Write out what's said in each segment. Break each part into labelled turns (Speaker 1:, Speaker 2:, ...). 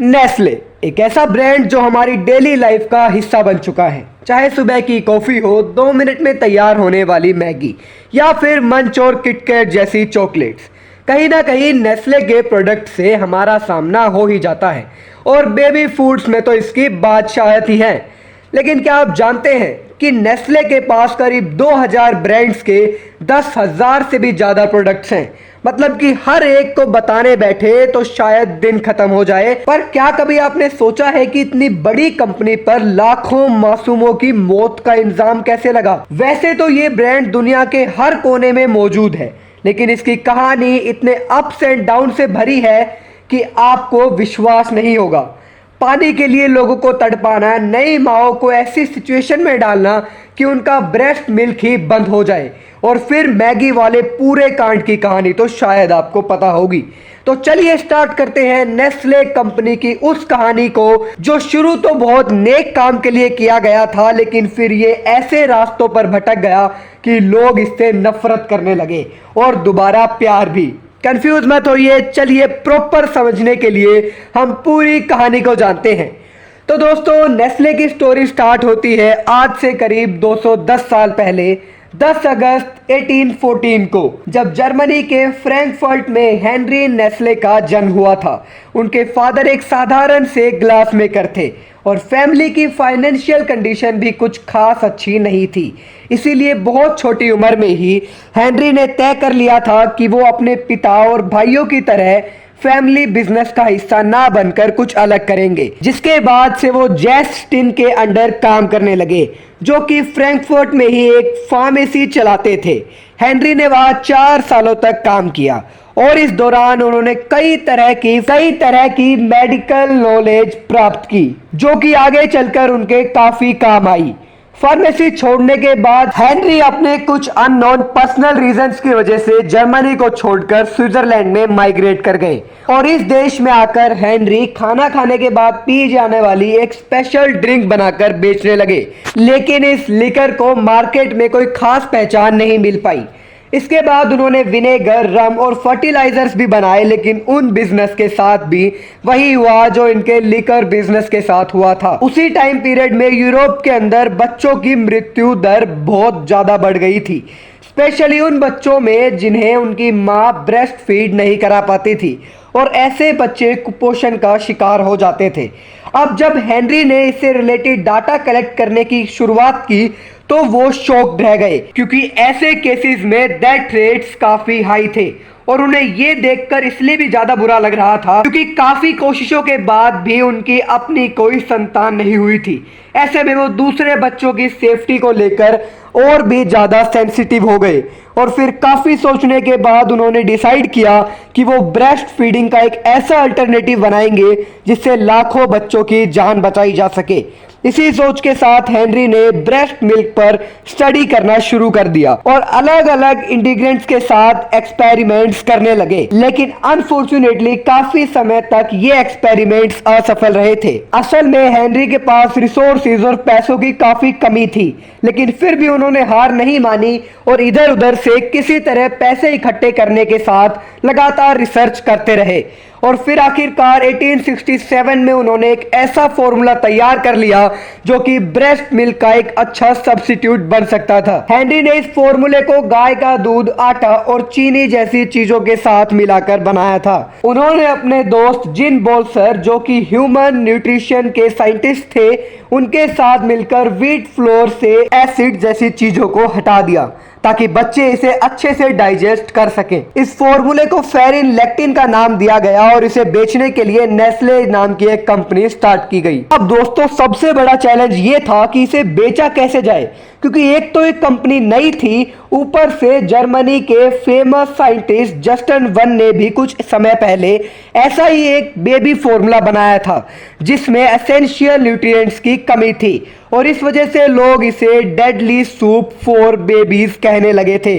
Speaker 1: Nestle एक ऐसा brand जो हमारी डेली लाइफ का हिस्सा बन चुका है। चाहे सुबह की कॉफ़ी हो, 2 मिनट में तैयार होने वाली मैगी या फिर मंच और किटकैट जैसी चॉकलेट्स, कहीं ना कहीं नेस्ले के प्रोडक्ट से हमारा सामना हो ही जाता है। और बेबी फूड्स में तो इसकी बादशाहत ही है। लेकिन क्या आप जानते हैं कि नेस्ले के पास करीब 2000 ब्रांड्स के 10,000 से भी ज़्यादा प्रोडक्ट्स हैं। मतलब कि हर एक को बताने बैठे तो शायद दिन खत्म हो जाए। पर क्या कभी आपने सोचा है कि इतनी बड़ी कंपनी पर लाखों मासूमों की मौत का इल्जाम कैसे लगा? वैसे तो ये ब्रांड दुनिया के हर कोने में मौजूद है, लेकिन इसकी कहानी इतने अप्स एंड डाउन से भरी है कि आपको विश्वास नहीं होगा। पानी के लिए लोगों को तड़पाना, नई माओं को ऐसी सिचुएशन में डालना कि उनका ब्रेस्ट मिल्क ही बंद हो जाए, और फिर मैगी वाले पूरे कांड की कहानी तो शायद आपको पता होगी। तो चलिए स्टार्ट करते हैं नेस्ले कंपनी की उस कहानी को जो शुरू तो बहुत नेक काम के लिए किया गया था, लेकिन फिर ये ऐसे रास्तों पर भटक गया कि लोग इससे नफरत करने लगे और दोबारा प्यार भी। कंफ्यूज मत होइए, चलिए प्रॉपर समझने के लिए हम पूरी कहानी को जानते हैं। तो दोस्तों, नेस्ले की स्टोरी स्टार्ट होती है आज से करीब 210 साल पहले, 10 अगस्त 1814 को, जब जर्मनी के फ्रैंकफर्ट में हेनरी नेस्ले का जन्म हुआ था। उनके फादर एक साधारण से ग्लास मेकर थे और फैमिली की फाइनेंशियल कंडीशन भी कुछ खास अच्छी नहीं थी। इसीलिए बहुत छोटी उम्र में ही हेनरी ने तय कर लिया था कि वो अपने पिता और भाइयों की तरह फैमिली बिजनेस का हिस्सा ना बनकर कुछ अलग करेंगे। जिसके बाद से वो जैस्टिन के अंडर काम करने लगे, जो कि फ्रैंकफर्ट में ही एक फार्मेसी चलाते थे। हेनरी ने वहां 4 सालों तक काम किया और इस दौरान उन्होंने कई तरह की मेडिकल नॉलेज प्राप्त की, जो कि आगे चलकर उनके काफी काम आई। फार्मेसी छोड़ने के बाद हेनरी अपने कुछ अननोन पर्सनल रीजंस की वजह से जर्मनी को छोड़कर स्विट्जरलैंड में माइग्रेट कर गए। और इस देश में आकर हेनरी खाना खाने के बाद पी जाने वाली एक स्पेशल ड्रिंक बनाकर बेचने लगे, लेकिन इस लिकर को मार्केट में कोई खास पहचान नहीं मिल पाई। इसके बाद उन्होंने विनेगर, रम और फर्टिलाइजर्स भी बनाए, लेकिन उन बिजनेस के साथ भी वही हुआ जो इनके लिकर बिजनेस के साथ हुआ था। उसी टाइम पीरियड में यूरोप के अंदर बच्चों की मृत्यु दर बहुत ज्यादा बढ़ गई थी, स्पेशली उन बच्चों में जिन्हें उनकी माँ ब्रेस्ट फीड नहीं करा पाती थी, और ऐसे बच्चे कुपोषण का शिकार हो जाते थे। अब जब हेनरी ने इससे रिलेटेड डाटा कलेक्ट करने की शुरुआत की तो वो शॉक्ड रह गए, क्योंकि ऐसे केसेस में डेथ रेट्स काफी हाई थे। और उन्हें ये देखकर इसलिए भी ज्यादा बुरा लग रहा था क्योंकि काफी कोशिशों के बाद भी उनकी अपनी कोई संतान नहीं हुई थी। ऐसे में वो दूसरे बच्चों की सेफ्टी को लेकर और भी ज्यादा सेंसिटिव हो गए, और फिर काफी सोचने के बाद उन्होंने डिसाइड किया कि वो ब्रेस्ट फीडिंग का एक ऐसा अल्टरनेटिव बनाएंगे जिससे लाखों बच्चों की जान बचाई जा सके। इसी सोच के साथ हेनरी ने ब्रेस्ट मिल्क पर स्टडी करना शुरू कर दिया और अलग अलग इंग्रेडिएंट्स के साथ एक्सपेरिमेंट्स करने लगे। लेकिन अनफॉर्चुनेटली काफी समय तक ये एक्सपेरिमेंट्स असफल रहे थे। असल में हेनरी के पास रिसोर्सेज और पैसों की काफी कमी थी, लेकिन फिर भी उन्होंने हार नहीं मानी और इधर उधर से किसी तरह पैसे इकट्ठे करने के साथ लगातार रिसर्च करते रहे। और फिर आखिरकार 1867 में उन्होंने एक ऐसा फॉर्मूला तैयार कर लिया जो कि ब्रेस्ट मिल्क का एक अच्छा सब्स्टिट्यूट बन सकता था। हेनरी ने इस फॉर्मूले को गाय का दूध, आटा और चीनी जैसी चीजों के साथ मिलाकर बनाया था। उन्होंने अपने दोस्त जिन बोल्सर, जो कि ह्यूमन न्यूट्रिशन के साइंटिस्ट थे, उनके साथ मिलकर व्हीट फ्लोर से एसिड जैसी चीजों को हटा दिया ताकि बच्चे इसे अच्छे से डाइजेस्ट कर सकें। इस फॉर्मूले को फेरिन लैक्टिन का नाम दिया गया और इसे बेचने के लिए नेस्ले नाम की एक कंपनी स्टार्ट की गई। अब दोस्तों, सबसे बड़ा चैलेंज ये था कि इसे बेचा कैसे जाए, क्योंकि एक तो एक कंपनी नई थी, ऊपर से जर्मनी के फेमस साइंटिस्ट जस्टिन वन ने भी कुछ समय पहले ऐसा ही एक बेबी फॉर्मूला बनाया था जिसमें एसेंशियल न्यूट्रिएंट्स की कमी थी, और इस वजह से लोग इसे डेडली सूप फॉर बेबीज कहने लगे थे।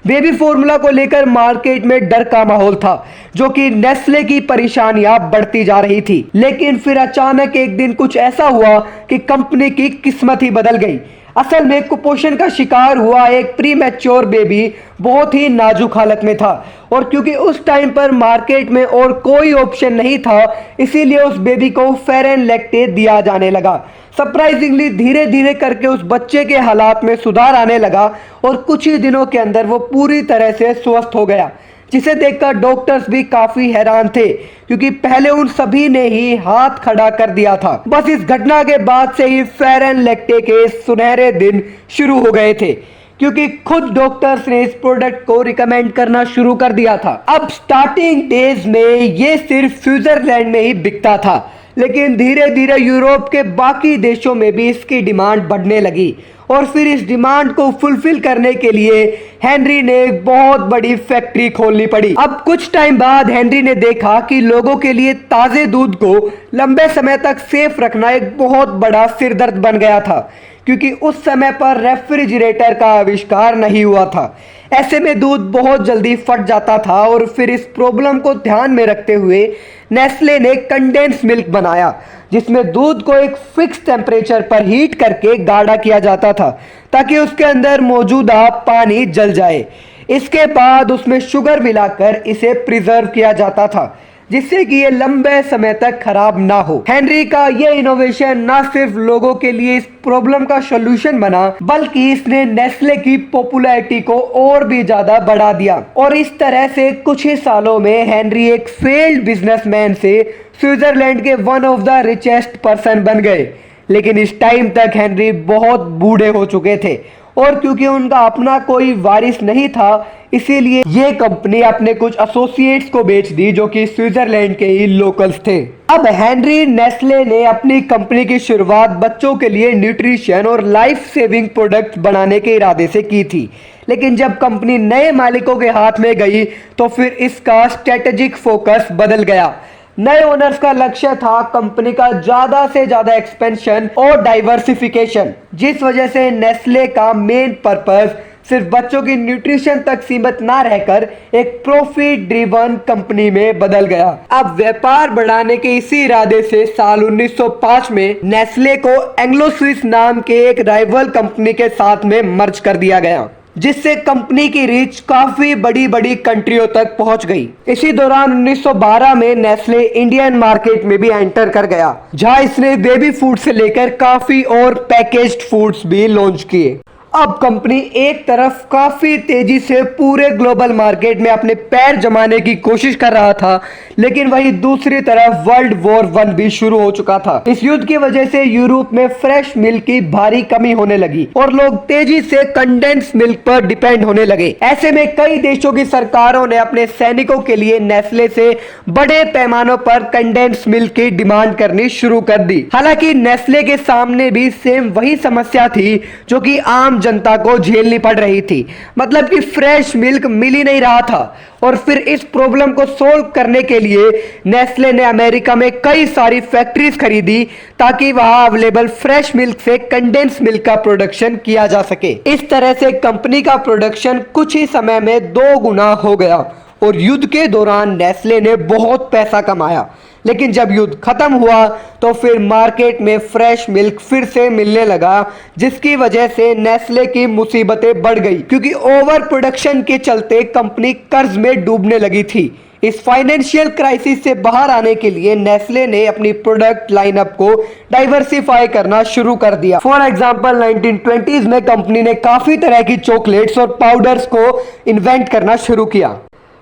Speaker 1: बेबी फॉर्मूला को लेकर मार्केट में डर का माहौल था, जो कि नेस्ले की परेशानियां बढ़ती जा रही थी। लेकिन फिर अचानक एक दिन कुछ ऐसा हुआ कि कंपनी की किस्मत ही बदल गई। असल में कुपोषण का शिकार हुआ एक प्री मैच्योर बेबी बहुत ही नाजुक हालत में था, और क्योंकि उस टाइम पर मार्केट में और कोई ऑप्शन नहीं था, इसीलिए उस बेबी को फेरन लैक्टेट दिया जाने लगा। सरप्राइजिंगली धीरे धीरे करके उस बच्चे के हालात में सुधार आने लगा और कुछ ही दिनों के अंदर वो पूरी तरह से स्वस्थ हो गया, जिसे देखकर डॉक्टर्स भी काफी हैरान थे, क्योंकि पहले उन सभी ने ही हाथ खड़ा कर दिया था। बस इस घटना के बाद से ही फेरन लैक्टेट के सुनहरे दिन शुरू हो गए थे, क्योंकि खुद डॉक्टर्स ने इस प्रोडक्ट को रिकमेंड करना शुरू कर दिया था। अब स्टार्टिंग डेज में ये सिर्फ स्विट्जरलैंड में ही बिकता था, लेकिन धीरे धीरे यूरोप के बाकी देशों में भी इसकी डिमांड बढ़ने लगी, और फिर इस डिमांड को फुलफिल करने के लिए हेनरी ने एक बहुत बड़ी फैक्ट्री खोलनी पड़ी। अब कुछ टाइम बाद हेनरी ने देखा कि लोगों के लिए ताजे दूध को लंबे समय तक सेफ रखना एक बहुत बड़ा सिरदर्द बन गया था, क्योंकि उस समय पर रेफ्रिजरेटर का आविष्कार नहीं हुआ था। ऐसे में दूध बहुत जल्दी फट जाता था, और फिर इस प्रॉब्लम को ध्यान में रखते हुए नेस्ले ने कंडेंस मिल्क बनाया, जिसमें दूध को एक फिक्स टेम्परेचर पर हीट करके गाढ़ा किया जाता था, ताकि उसके अंदर मौजूदा पानी जल जाए। इसके बाद उसमें शुगर मिलाकर इसे प्रिजर्व किया जाता था, जिससे कि ये लंबे समय तक खराब ना हो। हेनरी का ये इनोवेशन ना सिर्फ लोगों के लिए इस प्रॉब्लम का सॉल्यूशन बना, बल्कि इसने नेस्ले की पॉपुलैरिटी को और भी ज्यादा बढ़ा दिया। और इस तरह से कुछ ही सालों में हेनरी एक फेल्ड बिजनेसमैन से स्विट्जरलैंड के one of the richest person बन गए। लेकिन इस टाइम तक हेनरी बहुत बूढ़े हो चुके थे, और क्योंकि उनका अपना कोई वारिस नहीं था, इसीलिए ये कंपनी अपने कुछ एसोसिएट्स को बेच दी, जो कि स्विट्जरलैंड के ही लोकल्स थे। अब हेनरी नेस्ले ने अपनी कंपनी की शुरुआत बच्चों के लिए न्यूट्रिशन और लाइफ सेविंग प्रोडक्ट्स बनाने के इरादे से की थी, लेकिन जब कंपनी नए मालिकों के हाथ में गई तो फिर इसका स्ट्रेटेजिक फोकस बदल गया। नए ओनर्स का लक्ष्य था कंपनी का ज्यादा से ज्यादा एक्सपेंशन और डाइवर्सिफिकेशन, जिस वजह से नेस्ले का मेन पर्पस सिर्फ बच्चों की न्यूट्रिशन तक सीमित ना रहकर एक प्रॉफिट ड्रिवन कंपनी में बदल गया। अब व्यापार बढ़ाने के इसी इरादे से साल 1905 में नेस्ले को एंग्लो स्विस नाम के एक राइवल कंपनी के साथ में मर्ज कर दिया गया, जिससे कंपनी की रीच काफी बड़ी बड़ी कंट्रियों तक पहुंच गई। इसी दौरान 1912 में नेस्ले इंडियन मार्केट में भी एंटर कर गया, जहां इसने बेबी फूड से लेकर काफी और पैकेज्ड फूड्स भी लॉन्च किए। अब कंपनी एक तरफ काफी तेजी से पूरे ग्लोबल मार्केट में अपने पैर जमाने की कोशिश कर रहा था, लेकिन वही दूसरी तरफ वर्ल्ड वॉर 1 भी शुरू हो चुका था। इस युद्ध की वजह से यूरोप में फ्रेश मिल्क की भारी कमी होने लगी और लोग तेजी से कंडेंस मिल्क पर डिपेंड होने लगे। ऐसे में कई देशों की सरकारों ने अपने सैनिकों के लिए नेस्ले से बड़े पैमानों पर कंडेंस मिल्क की डिमांड करनी शुरू कर दी। हालांकि नेस्ले के सामने भी सेम वही समस्या थी जो कि आम जनता को झेलनी पड़ रही थी, मतलब कि फ्रेश मिल्क मिल ही नहीं रहा था। और फिर इस प्रॉब्लम को सोल्व करने के लिए नेस्ले ने अमेरिका में कई सारी फैक्ट्रीज खरीदी, ताकि वहां अवेलेबल फ्रेश मिल्क से कंडेंस मिल्क का प्रोडक्शन किया जा सके। इस तरह से कंपनी का प्रोडक्शन कुछ ही समय में 2 गुना हो गया और युद्ध के दौरान नेस्ले ने बहुत पैसा कमाया। लेकिन जब युद्ध खत्म हुआ तो फिर मार्केट में फ्रेश मिल्क फिर से मिलने लगा, जिसकी वजह से नेस्ले की मुसीबतें बढ़ गई, क्योंकि ओवर प्रोडक्शन के चलते कंपनी कर्ज में डूबने लगी थी। इस फाइनेंशियल क्राइसिस से बाहर आने के लिए नेस्ले ने अपनी प्रोडक्ट लाइनअप को डाइवर्सिफाई करना शुरू कर दिया। फॉर एग्जांपल 1920s में कंपनी ने काफी तरह की चॉकलेट्स और पाउडर्स को इन्वेंट करना शुरू किया।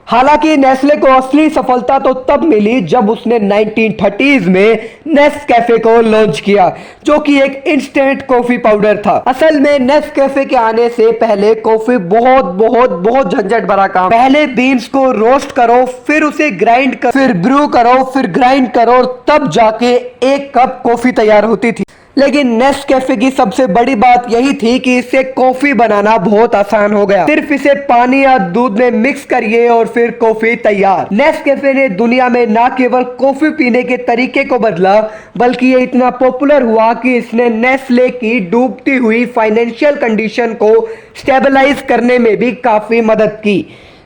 Speaker 1: हालांकि नेस्ले को असली सफलता तो तब मिली जब उसने 1930s में नेस्कैफे को लॉन्च किया, जो कि एक इंस्टेंट कॉफी पाउडर था। असल में नेस्कैफे के आने से पहले कॉफी बहुत झंझट भरा काम। पहले बीन्स को रोस्ट करो, फिर उसे ग्राइंड करो, फिर ब्रू करो, फिर ग्राइंड करो, तब जाके 1 कप कॉफी तैयार होती थी। लेकिन नेस्कैफे की सबसे बड़ी बात यही थी कि इससे कॉफी बनाना बहुत आसान हो गया। सिर्फ इसे पानी या दूध में मिक्स करिए और फिर कॉफी तैयार। नेस्कैफे ने दुनिया में न केवल कॉफी पीने के तरीके को बदला, बल्कि ये इतना पॉपुलर हुआ कि इसने नेस्ले की डूबती हुई फाइनेंशियल कंडीशन को स्टेबलाइज करने में भी काफी मदद की।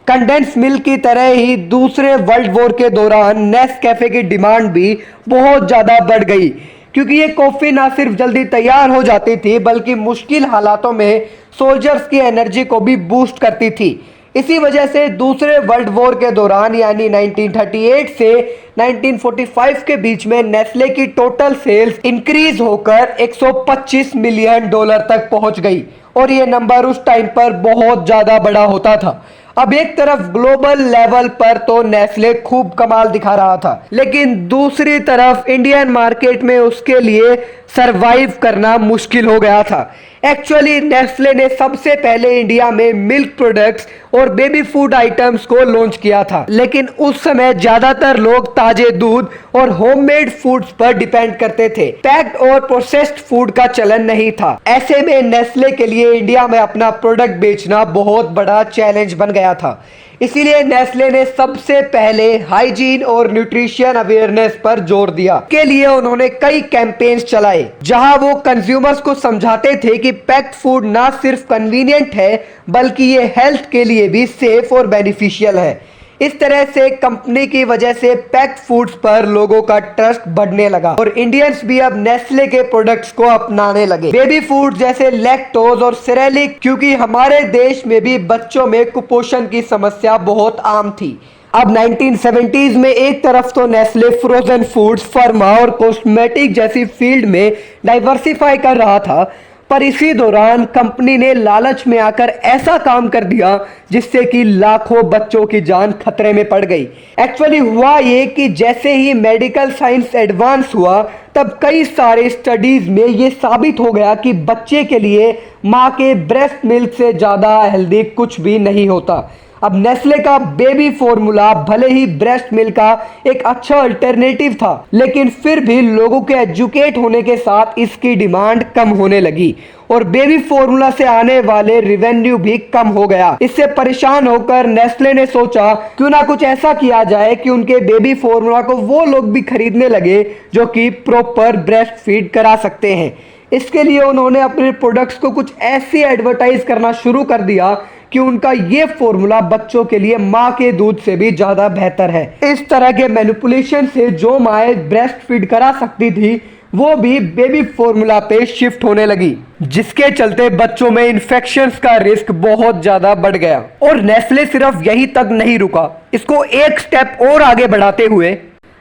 Speaker 1: कंडेंस मिल्क की तरह ही दूसरे वर्ल्ड वॉर के दौरान नेस्कैफे की डिमांड भी बहुत ज्यादा बढ़ गई, क्योंकि ये कॉफी ना सिर्फ जल्दी तैयार हो जाती थी बल्कि मुश्किल हालातों में सोल्जर्स की एनर्जी को भी बूस्ट करती थी। इसी वजह से दूसरे वर्ल्ड वॉर के दौरान यानी 1938 से 1945 के बीच में नेस्ले की टोटल सेल्स इंक्रीज होकर 125 मिलियन डॉलर तक पहुंच गई और ये नंबर उस टाइम पर बहुत ज्यादा बड़ा होता था। अब एक तरफ ग्लोबल लेवल पर तो नेस्ले खूब कमाल दिखा रहा था, लेकिन दूसरी तरफ इंडियन मार्केट में उसके लिए सरवाइव करना मुश्किल हो गया था। एक्चुअली नेस्ले ने सबसे पहले इंडिया में मिल्क प्रोडक्ट्स और बेबी फूड आइटम्स को लॉन्च किया था, लेकिन उस समय ज्यादातर लोग ताजे दूध और होममेड फूड्स पर डिपेंड करते थे। पैक्ड और प्रोसेस्ड फूड का चलन नहीं था। ऐसे में नेस्ले के लिए इंडिया में अपना प्रोडक्ट बेचना बहुत बड़ा चैलेंज बन गया था। इसीलिए नेस्ले ने सबसे पहले हाइजीन और न्यूट्रिशन अवेयरनेस पर जोर दिया। के लिए उन्होंने कई कैंपेन्स चलाए जहां वो कंज्यूमर्स को समझाते थे कि पैक्ड फूड ना सिर्फ कन्वीनियंट है बल्कि ये हेल्थ के लिए भी सेफ और बेनिफिशियल है। इस तरह से कंपनी की वजह से पैक्ड फूड्स पर लोगों का ट्रस्ट बढ़ने लगा और इंडियंस भी अब नेस्ले के प्रोडक्ट्स को अपनाने लगे। बेबी फूड जैसे लैक्टोज और सेरेलिक, क्योंकि हमारे देश में भी बच्चों में कुपोषण की समस्या बहुत आम थी। अब 1970s में एक तरफ तो नेस्ले फ्रोजन फूड्स, फार्मा और कॉस्मेटिक जैसी फील्ड में डाइवर्सिफाई कर रहा था, पर इसी दौरान कंपनी ने लालच में आकर ऐसा काम कर दिया जिससे कि लाखों बच्चों की जान खतरे में पड़ गई। एक्चुअली हुआ ये कि जैसे ही मेडिकल साइंस एडवांस हुआ तब कई सारे स्टडीज में ये साबित हो गया कि बच्चे के लिए माँ के ब्रेस्ट मिल्क से ज़्यादा हेल्दी कुछ भी नहीं होता। अब नेस्ले का बेबी फॉर्मूला भले ही ब्रेस्ट मिल्क का एक अच्छा अल्टरनेटिव था, लेकिन फिर भी लोगों के एजुकेट होने के साथ इसकी डिमांड कम होने लगी और बेबी फॉर्मूला से आने वाले रेवेन्यू भी कम हो गया। इससे परेशान होकर नेस्ले ने सोचा क्यों ना कुछ ऐसा किया जाए कि उनके बेबी फॉर्मूला को वो लोग भी खरीदने लगे जो कि प्रॉपर ब्रेस्ट फीड करा सकते हैं। इसके लिए उन्होंने अपने प्रोडक्ट्स को कुछ ऐसे एडवर्टाइज करना शुरू कर दिया कि उनका ये फॉर्मूला बच्चों के लिए माँ के दूध से भी ज्यादा बेहतर है। इस तरह के मैनिपुलेशन से जो माएँ ब्रेस्ट फीड करा सकती थी वो भी बेबी फॉर्मूला पे शिफ्ट होने लगी, जिसके चलते बच्चों में इन्फेक्शंस का रिस्क बहुत ज्यादा बढ़ गया। और नेस्ले सिर्फ यही तक नहीं रुका, इसको एक स्टेप और आगे बढ़ाते हुए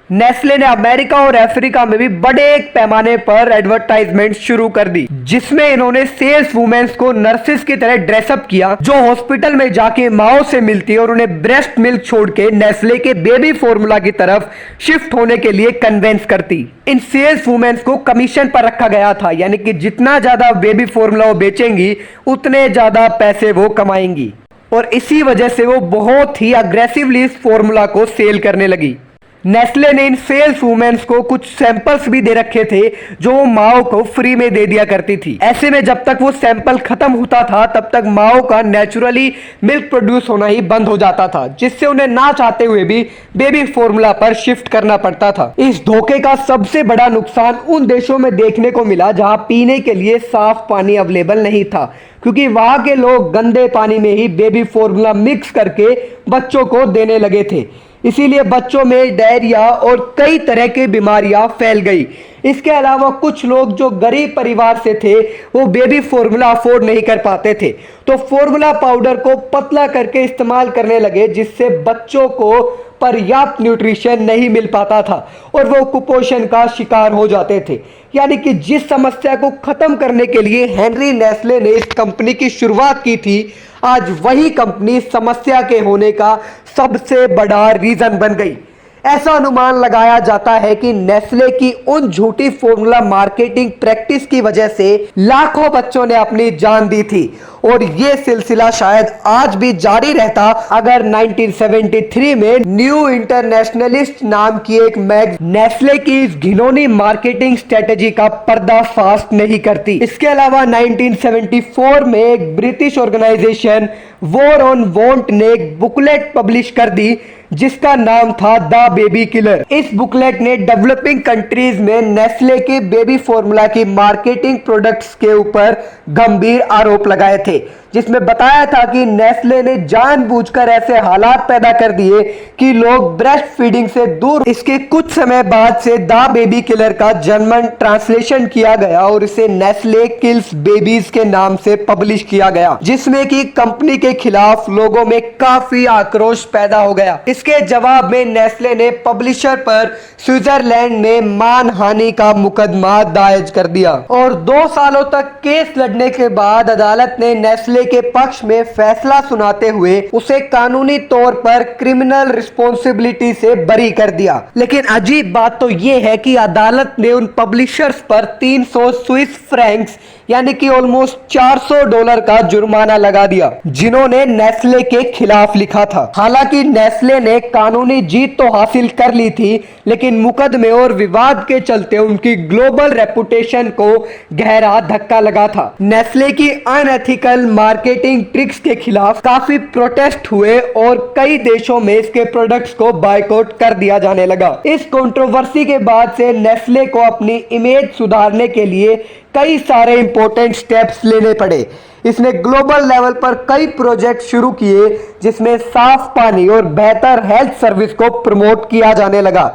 Speaker 1: नेस्ले ने अमेरिका और अफ्रीका में भी बड़े पैमाने पर एडवर्टाइजमेंट शुरू कर दी, जिसमें इन्होंने सेल्स वुमेन्स को नर्सेस की तरह ड्रेसअप किया जो हॉस्पिटल में जाके माओ से मिलती और उन्हें ब्रेस्ट मिल्क छोड़ के नेस्ले के बेबी फॉर्मूला की तरफ शिफ्ट होने के लिए कन्वेंस करती। इन सेल्स वुमेन्स को कमीशन पर रखा गया था, यानी कि जितना ज्यादा बेबी फॉर्मूला वो बेचेंगी उतने ज्यादा पैसे वो कमाएंगी और इसी वजह से वो बहुत ही अग्रेसिवली इस फॉर्मूला को सेल करने लगी। नेस्ले ने इन सेल्स वुमेन्स को कुछ सैंपल्स भी दे रखे थे जो वो माओ को फ्री में दे दिया करती थी। ऐसे में जब तक वो सैंपल खत्म होता था तब तक माओ का नेचुरली मिल्क प्रोड्यूस होना ही बंद हो जाता था, जिससे उन्हें ना चाहते हुए भी बेबी फॉर्मूला पर शिफ्ट करना पड़ता था। इस धोखे का सबसे बड़ा नुकसान उन देशों में देखने को मिला जहां पीने के लिए साफ पानी अवेलेबल नहीं था, क्योंकि वहां के लोग गंदे पानी में ही बेबी फॉर्मूला मिक्स करके बच्चों को देने लगे थे। इसीलिए बच्चों में डायरिया और कई तरह की बीमारियां फैल गई। इसके अलावा कुछ लोग जो गरीब परिवार से थे वो बेबी फॉर्मूला अफोर्ड नहीं कर पाते थे, तो फॉर्मूला पाउडर को पतला करके इस्तेमाल करने लगे, जिससे बच्चों को पर्याप्त न्यूट्रिशन नहीं मिल पाता था और वो कुपोषण का शिकार हो जाते थे। यानी कि जिस समस्या को खत्म करने के लिए हेनरी नेस्ले ने इस कंपनी की शुरुआत की थी, आज वही कंपनी समस्या के होने का सबसे बड़ा रीजन बन गई। ऐसा अनुमान लगाया जाता है कि नेस्ले की उन झूठी फॉर्मूला मार्केटिंग प्रैक्टिस की वजह से लाखों बच्चों ने अपनी जान दी थी और ये सिलसिला शायद आज भी जारी रहता अगर 1973 में न्यू इंटरनेशनलिस्ट नाम की एक मैगजीन नेस्ले की इस घिनौनी मार्केटिंग स्ट्रेटेजी का पर्दाफाश नहीं करती। इसके अलावा 1974 में एक British organisation War on Want ने एक बुकलेट पब्लिश कर दी जिसका नाम था द बेबी किलर। इस बुकलेट ने डेवलपिंग कंट्रीज में नेस्ले के बेबी फॉर्मूला की मार्केटिंग प्रोडक्ट्स के ऊपर गंभीर आरोप लगाए थे, जिसमें बताया था कि नेस्ले ने जानबूझकर ऐसे हालात पैदा कर दिए कि लोग ब्रेस्ट फीडिंग से दूर। इसके कुछ समय बाद से द बेबी किलर का जर्मन ट्रांसलेशन किया गया और इसे नेस्ले किल्स बेबीज के नाम से पब्लिश किया गया, जिसमें कि कंपनी के खिलाफ लोगों में काफी आक्रोश पैदा हो गया। इसके जवाब में नेस्ले ने पब्लिशर पर स्विट्जरलैंड में मानहानि का मुकदमा दायर कर दिया और 2 सालों तक केस लड़ने के बाद अदालत ने नेस्ले के पक्ष में फैसला सुनाते हुए उसे कानूनी तौर पर क्रिमिनल रिस्पॉन्सिबिलिटी से बरी कर दिया। लेकिन अजीब बात तो यह है कि अदालत ने उन पब्लिशर्स पर 300 स्विस फ्रैंक्स यानी कि ऑलमोस्ट $400 का जुर्माना लगा दिया, जिन्होंने नेस्ले के खिलाफ लिखा था। हालांकि नेस्ले ने कानूनी जीत तो हासिल कर ली थी, लेकिन मुकदमे और विवाद के चलते उनकी ग्लोबल रेपुटेशन को गहरा धक्का लगा था। नेस्ले की अनएथिकल मार्केटिंग ट्रिक्स के खिलाफ काफी प्रोटेस्ट हुए और कई देशों में इसके प्रोडक्ट्स को बायकॉट कर दिया जाने लगा। इस कंट्रोवर्सी के बाद से नेस्ले को अपनी इमेज सुधारने के लिए कई सारे इंपॉर्टेंट स्टेप्स लेने पड़े। इसने ग्लोबल लेवल पर कई प्रोजेक्ट शुरू किए, जिसमें साफ पानी और बेहतर हेल्थ सर्विस को प्रमोट किया जाने लगा।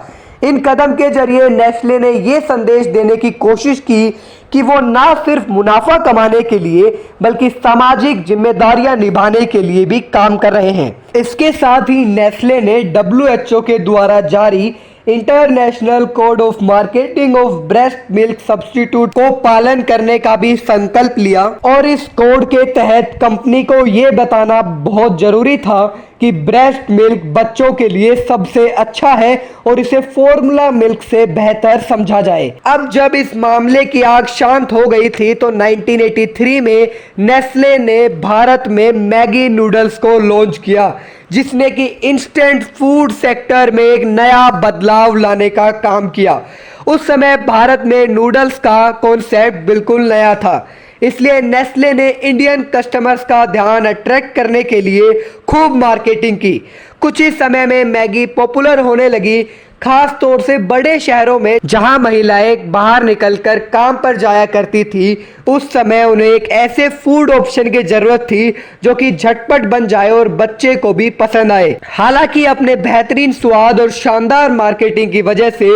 Speaker 1: इन कदम के जरिए नेस्ले ने यह संदेश देने की कोशिश की कि वो ना सिर्फ मुनाफा कमाने के लिए बल्कि सामाजिक जिम्मेदारियां निभाने के लिए भी काम कर रहे हैं। इसके साथ ही नेस्ले ने WHO के द्वारा जारी international code of marketing of breast milk substitute को पालन करने का भी संकल्प लिया और इस कोड के तहत कंपनी को यह बताना बहुत जरूरी था कि ब्रेस्ट मिल्क बच्चों के लिए सबसे अच्छा है और इसे फॉर्मूला मिल्क से बेहतर समझा जाए। अब जब इस मामले की आग शांत हो गई थी तो 1983 में नेस्ले ने भारत में मैगी नूडल्स को लॉन्च किया, जिसने कि इंस्टेंट फूड सेक्टर में एक नया बदलाव लाने का काम किया। उस समय भारत में नूडल्स का कॉन्सेप्ट बिल्कुल नया था, इसलिए नेस्ले ने इंडियन कस्टमर्स का ध्यान अट्रैक्ट करने के लिए खूब मार्केटिंग की। कुछ ही समय में मैगी पॉपुलर होने लगी, खास तौर से बड़े शहरों में जहां महिलाएं बाहर निकलकर काम पर जाया करती थी। उस समय उन्हें एक ऐसे फूड ऑप्शन की जरूरत थी जो कि झटपट बन जाए और बच्चे को भी पसंद आए। हालांकि अपने बेहतरीन स्वाद और शानदार मार्केटिंग की वजह से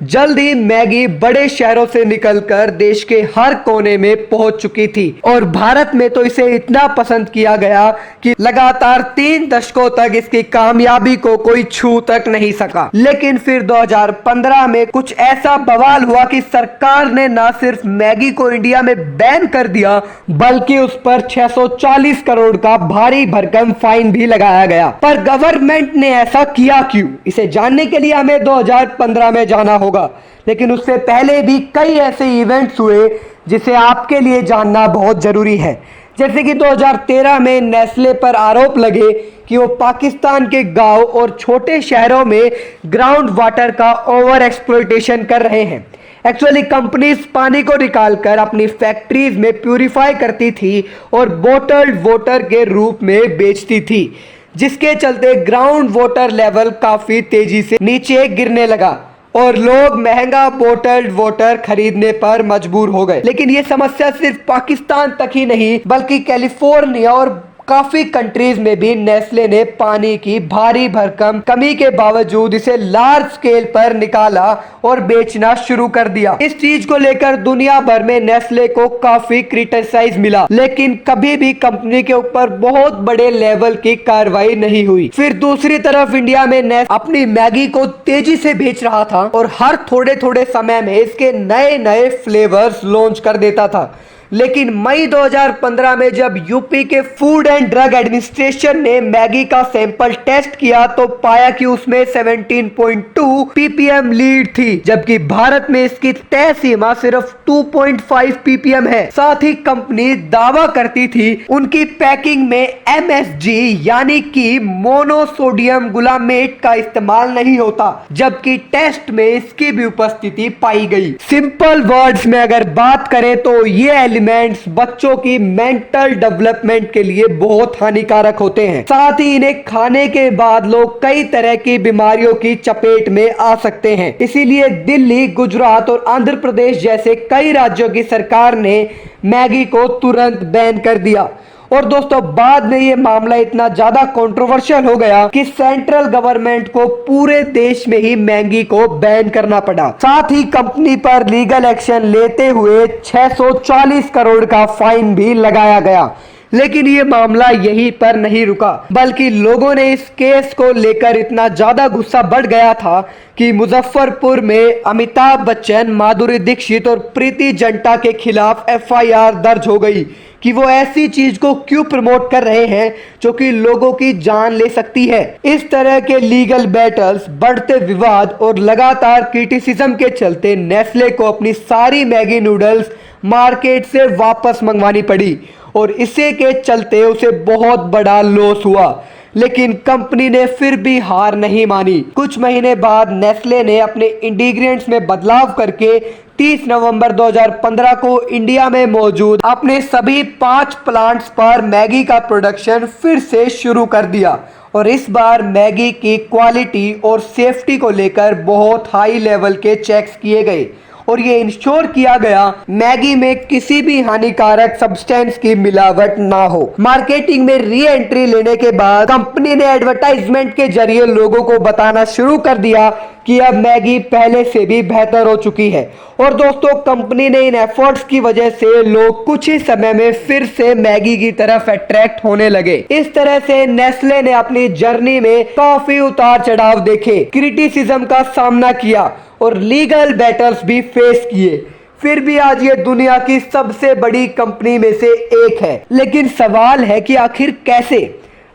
Speaker 1: जल्द ही मैगी बड़े शहरों से निकलकर देश के हर कोने में पहुंच चुकी थी और भारत में तो इसे इतना पसंद किया गया कि लगातार 3 दशकों तक इसकी कामयाबी को कोई छू तक नहीं सका। लेकिन फिर 2015 में कुछ ऐसा बवाल हुआ कि सरकार ने न सिर्फ मैगी को इंडिया में बैन कर दिया बल्कि उस पर 640 करोड़ का भारी भरकम फाइन भी लगाया गया। पर गवर्नमेंट ने ऐसा किया क्यों, इसे जानने के लिए हमें 2015 में जाना होगा। लेकिन उससे पहले भी कई ऐसे इवेंट्स हुए जिसे आपके लिए जानना बहुत जरूरी है। जैसे कि 2013 में नेस्ले पर आरोप लगे कि वो पाकिस्तान के गांव और छोटे शहरों में ग्राउंड वाटर का ओवर एक्सप्लॉयटेशन कर रहे हैं। एक्चुअली कंपनीज पानी को निकालकर अपनी फैक्ट्रीज में प्यूरिफाई करती थी और बोटल्ड वाटर के रूप में बेचती थी, जिसके चलते ग्राउंड वाटर लेवल काफी तेजी से नीचे गिरने लगा और लोग महंगा बोटल्ड वाटर खरीदने पर मजबूर हो गए। लेकिन ये समस्या सिर्फ पाकिस्तान तक ही नहीं बल्कि कैलिफोर्निया और काफी कंट्रीज में भी नेस्ले ने पानी की भारी भरकम कमी के बावजूद इसे लार्ज स्केल पर निकाला और बेचना शुरू कर दिया। इस चीज को लेकर दुनिया भर में नेस्ले को काफी क्रिटिसाइज मिला, लेकिन कभी भी कंपनी के ऊपर बहुत बड़े लेवल की कार्रवाई नहीं हुई। फिर दूसरी तरफ इंडिया में नेस्ले अपनी मैगी को तेजी से बेच रहा था और हर थोड़े थोड़े समय में इसके नए नए फ्लेवर्स लॉन्च कर देता था। लेकिन मई 2015 में जब यूपी के फूड एंड ड्रग एडमिनिस्ट्रेशन ने मैगी का सैंपल टेस्ट किया तो पाया कि उसमें 17.2 ppm लीड थी, जबकि भारत में इसकी तय सीमा सिर्फ 2.5 ppm है। साथ ही कंपनी दावा करती थी उनकी पैकिंग में MSG यानी कि मोनोसोडियम गुलामेट का इस्तेमाल नहीं होता, जबकि टेस्ट में इसकी भी उपस्थिति पाई गई। सिंपल वर्ड्स में अगर बात करें तो ये एलिमेंट्स बच्चों की मेंटल डेवलपमेंट के लिए बहुत हानिकारक होते हैं। साथ ही इन्हें खाने के बाद लोग कई तरह की बीमारियों की चपेट में आ सकते हैं। इसीलिए दिल्ली, गुजरात और आंध्र प्रदेश जैसे कई राज्यों की सरकार ने मैगी को तुरंत बैन कर दिया। और दोस्तों, बाद में ये मामला इतना ज्यादा कंट्रोवर्शियल हो गया कि सेंट्रल गवर्नमेंट को पूरे देश में ही मैगी को बैन करना पड़ा। साथ ही कंपनी पर लीगल एक्शन लेते हुए 640 करोड़ का फाइन भी लगाया गया। लेकिन ये मामला यहीं पर नहीं रुका, बल्कि लोगों ने इस केस को लेकर इतना ज्यादा गुस्सा बढ़ गया था कि मुजफ्फरपुर में अमिताभ बच्चन, माधुरी दीक्षित और प्रीति जिंटा के खिलाफ FIR दर्ज हो गई कि वो ऐसी चीज को क्यों प्रमोट कर रहे हैं जो कि लोगों की जान ले सकती है। इस तरह के लीगल बैटल्स, बढ़ते विवाद और लगातार क्रिटिसिज्म के चलते नेस्ले को अपनी सारी मैगी नूडल्स मार्केट से वापस मंगवानी पड़ी और इसी के चलते उसे बहुत बड़ा लॉस हुआ। लेकिन कंपनी ने फिर भी हार नहीं मानी। कुछ महीने बाद नेस्ले ने अपने इंग्रेडिएंट्स में बदलाव करके 30 नवंबर 2015 को इंडिया में मौजूद अपने सभी 5 प्लांट्स पर मैगी का प्रोडक्शन फिर से शुरू कर दिया। और इस बार मैगी की क्वालिटी और सेफ्टी को लेकर बहुत हाई लेवल के चेक्स किए गए और ये इंश्योर किया गया मैगी में किसी भी हानिकारक सब्सटेंस की मिलावट ना हो। मार्केटिंग में री एंट्री लेने के बाद कंपनी ने एडवर्टाइजमेंट के जरिए लोगों को बताना शुरू कर दिया कि अब मैगी पहले से भी बेहतर हो चुकी है। और दोस्तों, कंपनी ने इन एफर्ट्स की वजह से लोग कुछ ही समय में फिर से मैगी की तरफ अट्रैक्ट होने लगे। इस तरह से नेस्ले ने अपनी जर्नी में काफी उतार चढ़ाव देखे, क्रिटिसिज्म का सामना किया और लीगल बैटल्स भी फेस किए। फिर भी आज ये दुनिया की सबसे बड़ी कंपनी में से एक है। लेकिन सवाल है कि आखिर कैसे?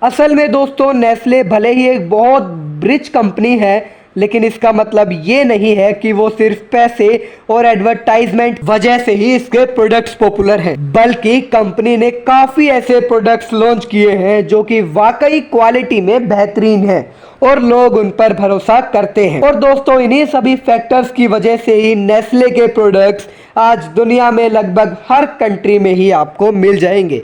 Speaker 1: असल में दोस्तों, नेस्ले भले ही एक बहुत रिच कंपनी है, लेकिन इसका मतलब ये नहीं है कि वो सिर्फ पैसे और एडवर्टाइजमेंट वजह से ही इसके प्रोडक्ट्स पॉपुलर हैं, बल्कि कंपनी ने काफी ऐसे प्रोडक्ट्स लॉन्च किए हैं जो कि वाकई क्वालिटी में बेहतरीन हैं और लोग उन पर भरोसा करते हैं। और दोस्तों, इन्हीं सभी फैक्टर्स की वजह से ही नेस्ले के प्रोडक्ट्स आज दुनिया में लगभग हर कंट्री में ही आपको मिल जाएंगे।